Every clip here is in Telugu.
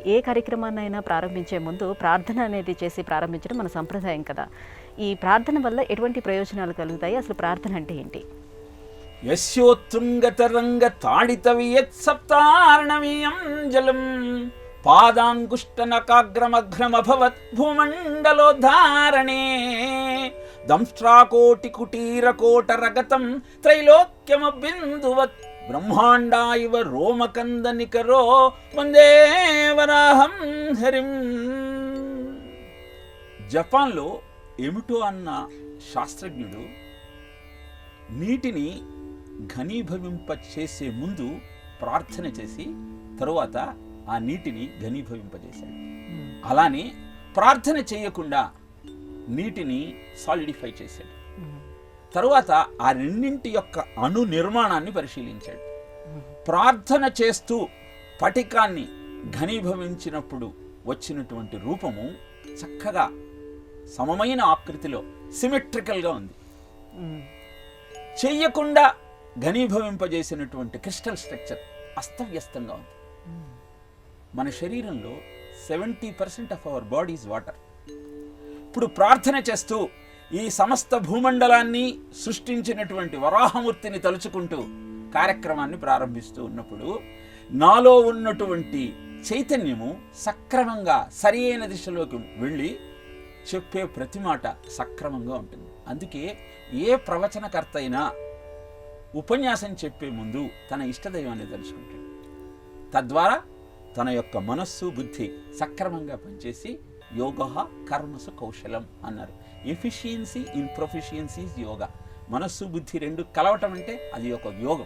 ఏ కార్యక్రమాన్నైనా ప్రారంభించే ముందు ప్రార్థన అనేది చేసి ప్రారంభించడం మన సంప్రదాయం కదా. ఈ ప్రార్థన వల్ల ఎటువంటి ప్రయోజనాలు కలుగుతాయి? అసలు ప్రార్థన అంటే ఏంటి? యస్యోత్తుంగతరంగ తాడితవియత్ సప్తార్ణవీయం జలం పాదాంగుష్టనకాగ్రమఘ్రమభవత్ భూమండలోద్ధారణే దంష్ట్రాకోటి కుటీరకోటరగతం త్రైలోక్యమబిందువత్ బ్రహ్మాండా ఇవ రోమకందనికరో వందే వరాహం హరిం. జపాన్లో ఎమిటో అన్న శాస్త్రజ్ఞుడు నీటిని ఘనీభవింప చేసే ముందు ప్రార్థన చేసి తరువాత ఆ నీటిని ఘనీభవింపజేశాడు. అలానే ప్రార్థన చేయకుండా నీటిని సాలిడిఫై చేశాడు. తరువాత ఆ రెండింటి యొక్క అణు నిర్మాణాన్ని పరిశీలించాడు. ప్రార్థన చేస్తూ పటికాన్ని ఘనీభవించినప్పుడు వచ్చినటువంటి రూపము చక్కగా సమమైన ఆకృతిలో సిమెట్రికల్గా ఉంది. చెయ్యకుండా ఘనీభవింపజేసినటువంటి క్రిస్టల్ స్ట్రక్చర్ అస్తవ్యస్తంగా ఉంది. మన శరీరంలో 70% of our body is water. ఇప్పుడు ప్రార్థన చేస్తూ ఈ సమస్త భూమండలాన్ని సృష్టించినటువంటి వరాహమూర్తిని తలుచుకుంటూ కార్యక్రమాన్ని ప్రారంభిస్తూ ఉన్నప్పుడు నాలో ఉన్నటువంటి చైతన్యము సక్రమంగా సరి అయిన దిశలోకి వెళ్ళి చెప్పే ప్రతి మాట సక్రమంగా ఉంటుంది. అందుకే ఏ ప్రవచనకర్త అయినా ఉపన్యాసం చెప్పే ముందు తన ఇష్టదైవాన్ని తెలుసుకుంటాడు. తద్వారా తన యొక్క మనస్సు బుద్ధి సక్రమంగా పనిచేసి యోగ కర్మసు కౌశలం అన్నారు. Efficiency in proficiency yoga. మనస్సు బుద్ధి రెండు కలవటం అంటే అది ఒక యోగం.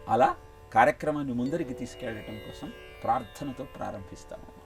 అలా కార్యక్రమాన్ని ముందరికి తీసుకెళ్ళటం కోసం ప్రార్థనతో ప్రారంభిస్తాము.